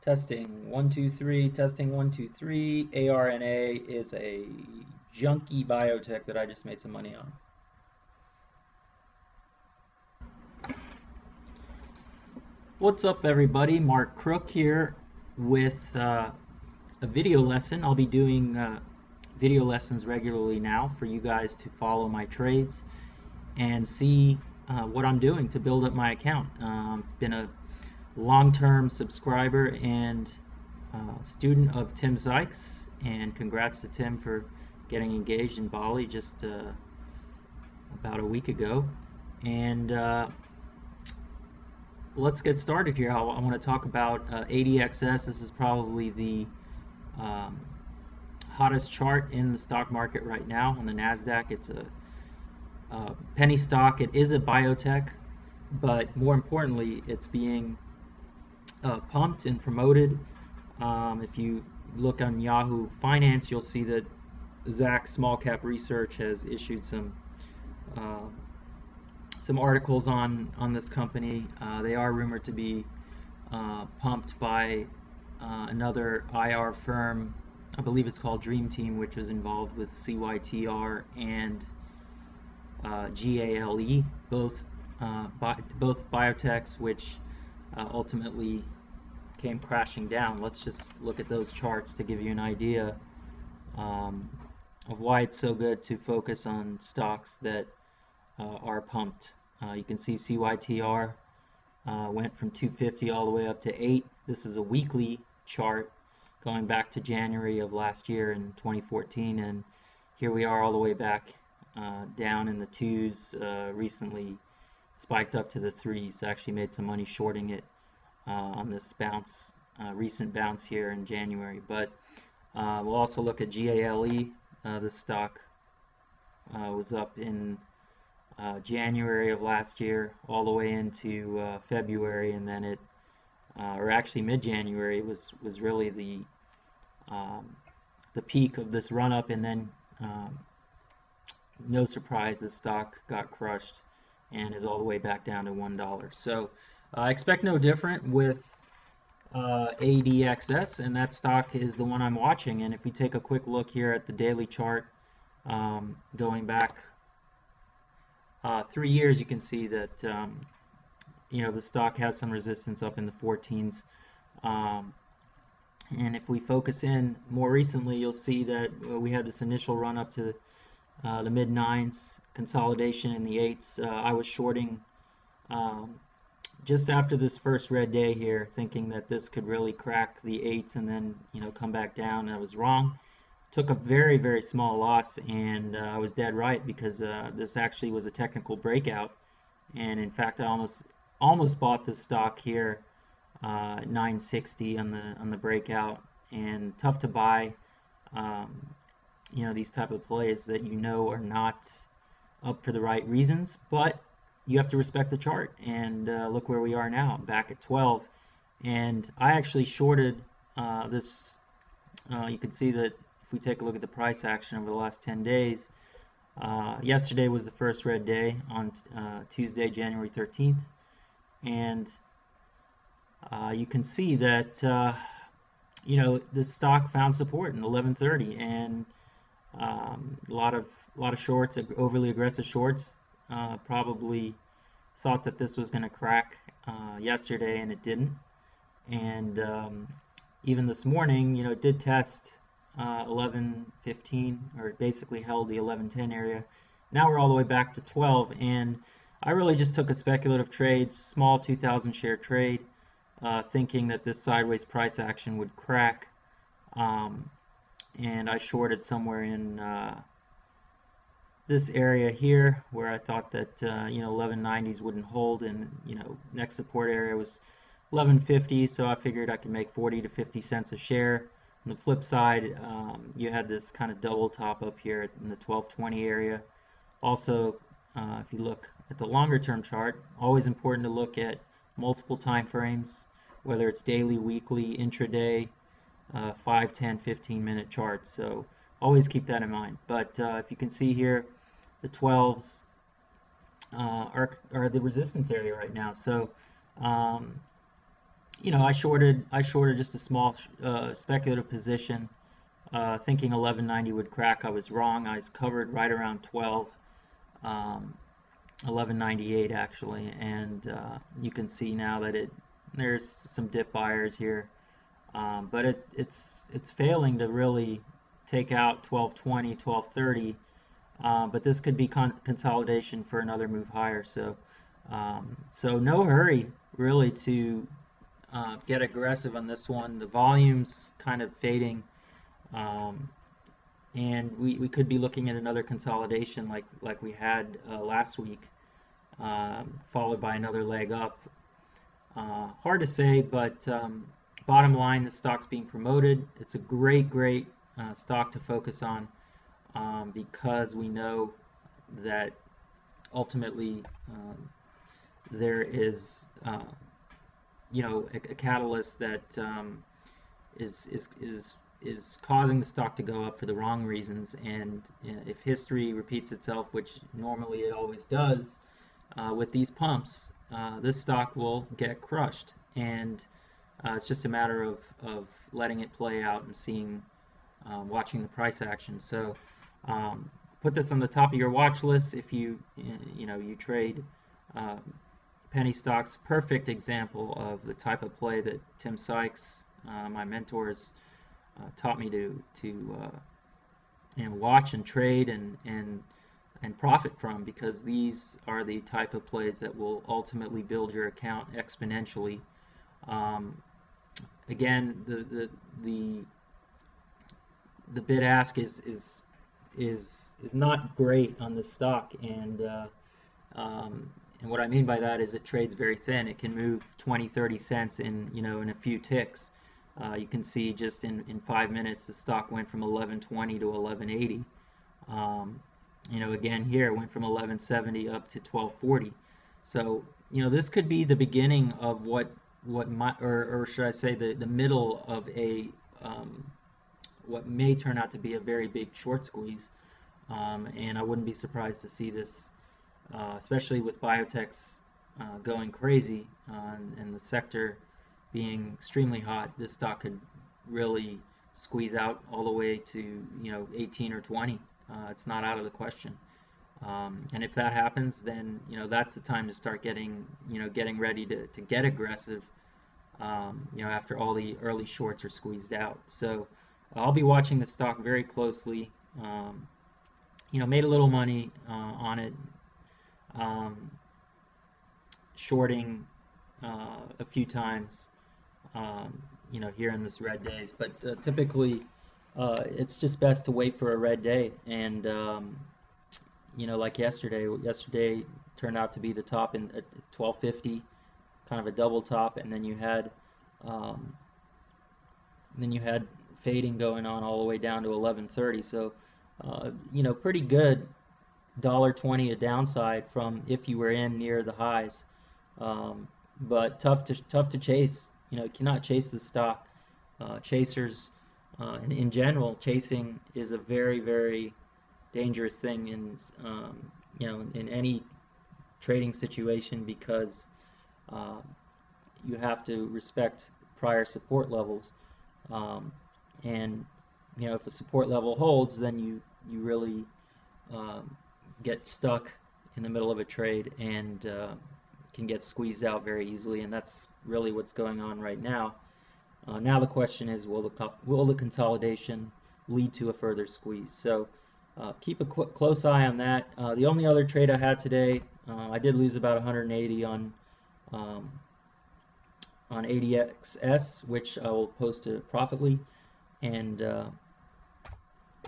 Testing 1 2 3. Testing 1 2 3. ARNA is a junky biotech that I just made some money on. What's up, everybody? Mark Crook here with a video lesson. I'll be doing video lessons regularly now for you guys to follow my trades and see what I'm doing to build up my account. Been a long-term subscriber and student of Tim Sykes, and congrats to Tim for getting engaged in Bali just about a week ago. And let's get started here. I want to talk about ADXS. This is probably the um, hottest chart in the stock market right now on the NASDAQ. It's a penny stock. It is a biotech, but more importantly, it's being pumped and promoted. If you look on Yahoo Finance, you'll see that Zacks Small Cap Research has issued uh, some articles on this company. They are rumored to be pumped by another IR firm. I believe it's called Dream Team, which was involved with CYTR and GALE, both biotechs, which ultimately came crashing down. Let's just look at those charts to give you an idea um, of why it's so good to focus on stocks that are pumped. You can see CYTR went from 250 all the way up to 8. This is a weekly chart going back to January of last year in 2014, and here we are all the way back down in the 2s. Recently spiked up to the 3s. Actually made some money shorting it on this bounce, recent bounce here in January. But we'll also look at GALE. This stock was up in January of last year all the way into February, and then or actually mid-January was really the peak of this run-up, and then no surprise, the stock got crushed and is all the way back down to $1. So I expect no different with ADXS, and that stock is the one I'm watching. And if we take a quick look here at the daily chart, going back 3 years, you can see that the stock has some resistance up in the 14s. And if we focus in more recently, you'll see that we had this initial run up to the mid 9s, consolidation in the 8s. I was shorting just after this first red day here, thinking that this could really crack the 8s and then come back down. I was wrong. Took a very, very small loss, and I was dead right, because this actually was a technical breakout, and in fact I almost bought this stock here 960 on the breakout. And tough to buy these type of plays that are not up for the right reasons, but you have to respect the chart. And look where we are now, back at 12. And I actually shorted this. You can see that if we take a look at the price action over the last 10 days, yesterday was the first red day on Tuesday, January 13th, and you can see that this stock found support in 1130, and a lot of shorts, overly aggressive shorts, probably thought that this was going to crack yesterday, and it didn't. And even this morning, it did test 1115, or it basically held the 1110 area. Now we're all the way back to 12, and I really just took a speculative trade, small 2,000 share trade, thinking that this sideways price action would crack, and I shorted somewhere in this area here, where I thought that 1190s wouldn't hold, and next support area was 1150, so I figured I could make 40 to 50 cents a share. On the flip side, you had this kind of double top up here in the 1220 area. Also, if you look at the longer term chart, always important to look at multiple time frames, whether it's daily, weekly, intraday, 5, 10, 15-minute charts. So always keep that in mind. But if you can see here, the 12s are the resistance area right now. So I shorted just a small speculative position, thinking 1190 would crack. I was wrong. I was covered right around 12, 1198 actually, and you can see now that there's some dip buyers here, but it's failing to really take out 1220, 1230. But this could be consolidation for another move higher. So no hurry really to get aggressive on this one. The volume's kind of fading, um, and we could be looking at another consolidation like we had last week, followed by another leg up. Hard to say, but bottom line, the stock's being promoted. It's a great stock to focus on, because we know that ultimately there is a catalyst that is is is is causing the stock to go up for the wrong reasons. And if history repeats itself, which normally it always does, with these pumps, this stock will get crushed. And it's just a matter of letting it play out and seeing, watching the price action. So um, put this on the top of your watch list if you trade uh, penny stocks. Perfect example of the type of play that Tim Sykes, my mentors, taught me to watch and trade and profit from, because these are the type of plays that will ultimately build your account exponentially. Um, Again, the bid ask is not great on this stock, and what I mean by that is it trades very thin. It can move 20, 30 cents in a few ticks. You can see just in 5 minutes the stock went from 1120 to 1180. Again here it went from 1170 up to 1240. So this could be the beginning of what my or should I say the middle of a what may turn out to be a very big short squeeze. And I wouldn't be surprised to see this, especially with biotechs going crazy, and the sector being extremely hot. This stock could really squeeze out all the way to 18 or 20. It's not out of the question. And if that happens, then that's the time to start getting ready to get aggressive. After all the early shorts are squeezed out. So I'll be watching the stock very closely. Made a little money on it, um, shorting a few times, here in this red days. But typically, it's just best to wait for a red day. And like yesterday turned out to be the top at 1250, kind of a double top, and um, then you had fading going on all the way down to 1130. So pretty good $1.20 a downside from if you were in near the highs, but tough to chase. You cannot chase the stock. Chasers, in general, chasing is a very dangerous thing in any trading situation, because uh, you have to respect prior support levels. Um, and if a support level holds, then you really um, get stuck in the middle of a trade, and can get squeezed out very easily. And that's really what's going on right now. Now the question is, will the consolidation lead to a further squeeze? So keep a close eye on that. The only other trade I had today, I did lose about 180 um, on ADXS, which I will post to Profitly, and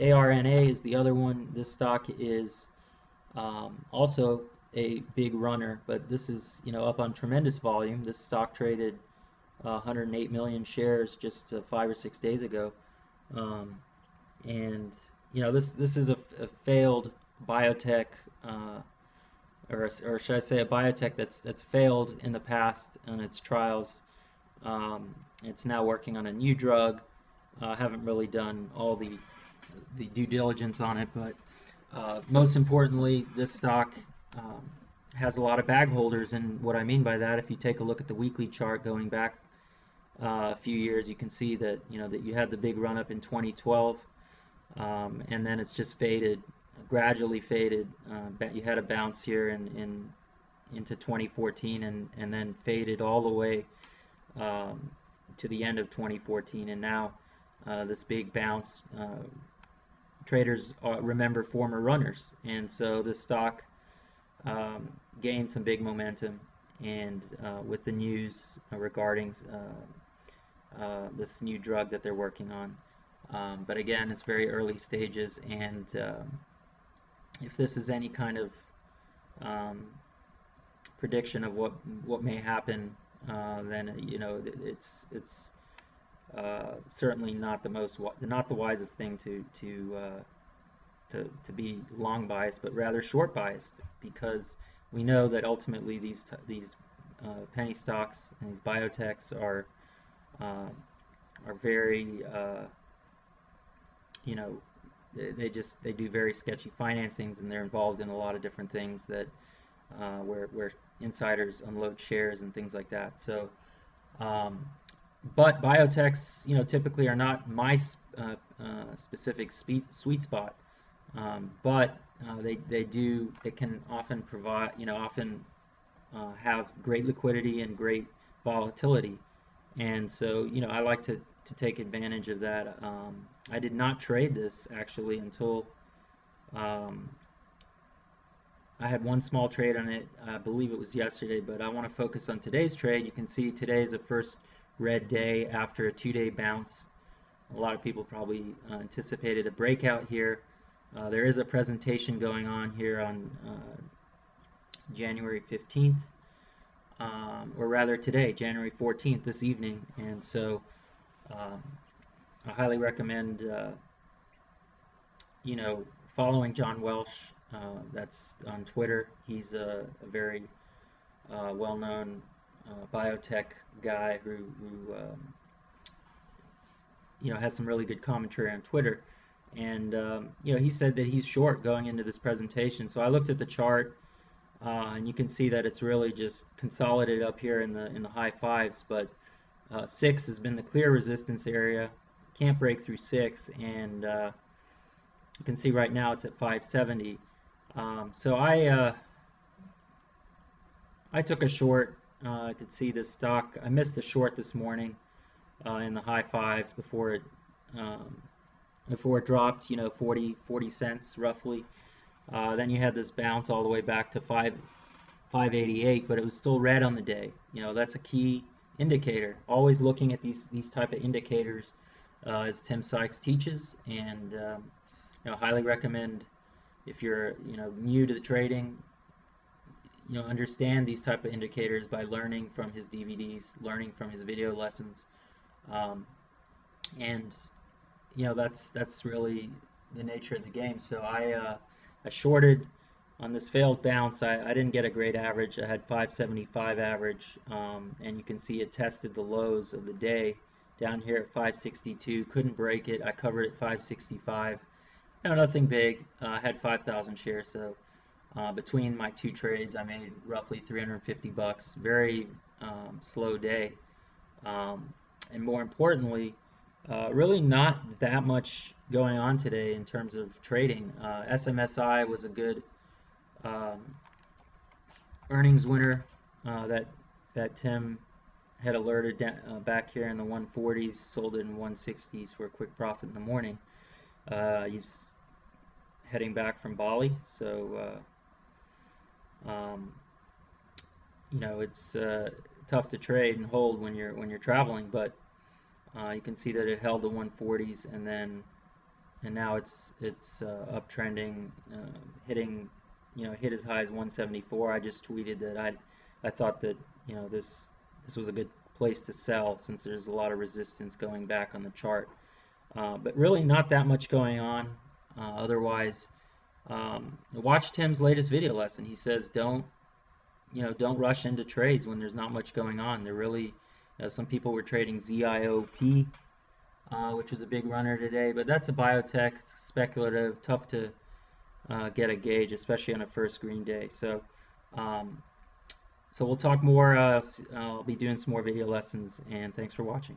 ARNA is the other one. This stock is also a big runner, but this is up on tremendous volume. This stock traded 108 million shares just 5 or 6 days ago, um, and this is a failed biotech, or should I say a biotech that's failed in the past on its trials. It's now working on a new drug. Haven't really done all the due diligence on it, but most importantly, this stock has a lot of bag holders. And what I mean by that, if you take a look at the weekly chart going back a few years, you can see that that you had the big run up in 2012, and then it's just faded, gradually faded. You had a bounce here in into 2014, and then faded all the way um, to the end of 2014, and now this big bounce. Traders remember former runners, and so the stock gained some big momentum, and with the news regarding this new drug that they're working on. But again, it's very early stages, and if this is any kind of um, prediction of what may happen, then it's certainly not the wisest thing to be long biased, but rather short biased, because we know that ultimately these penny stocks and these biotechs uh, are very you know they do very sketchy financings, and they're involved in a lot of different things that where insiders unload shares and things like that. So, but biotechs, typically are not my specific sweet spot. But they can often provide, often have great liquidity and great volatility. And so, I like to take advantage of that. I did not trade this actually until um, I had one small trade on it. I believe it was yesterday, but I want to focus on today's trade. You can see today is the first red day after a 2-day bounce. A lot of people probably anticipated a breakout here. There is a presentation going on here on January 15th, or rather today, January 14th, this evening. And so um, I highly recommend, following John Welsh. That's on Twitter. He's a very well-known biotech guy who has some really good commentary on Twitter. And he said that he's short going into this presentation. So I looked at the chart, and you can see that it's really just consolidated up here in the high fives. But 6 has been the clear resistance area. Can't break through 6, and you can see right now it's at 570. So I took a short. I could see this stock. I missed the short this morning in the high fives before it dropped, 40 cents roughly. Then you had this bounce all the way back to 588, but it was still red on the day. That's a key indicator. Always looking at these type of indicators, as Tim Sykes teaches, and highly recommend, if you're new to the trading, understand these type of indicators by learning from his DVDs, learning from his video lessons, and that's really the nature of the game. So I shorted on this failed bounce. I didn't get a great average. I had 575 average, and you can see it tested the lows of the day down here at 562. Couldn't break it. I covered at 565. Nothing big. I had 5,000 shares, so between my two trades, I made roughly 350 bucks. Very slow day, and more importantly, really not that much going on today in terms of trading. SMSI was a good earnings winner that Tim had alerted back here in the 140s, sold it in 160s for a quick profit in the morning. He's heading back from Bali, so it's tough to trade and hold when you're traveling, but you can see that it held the 140s, and now it's uptrending, hit as high as 174. I just tweeted that I thought that this was a good place to sell, since there's a lot of resistance going back on the chart, but really not that much going on. Otherwise, watch Tim's latest video lesson. He says don't rush into trades when there's not much going on. They're really some people were trading ZIOP, which was a big runner today, but that's a biotech. It's speculative, tough to get a gauge, especially on a first green day. So So we'll talk more. I'll be doing some more video lessons, and thanks for watching.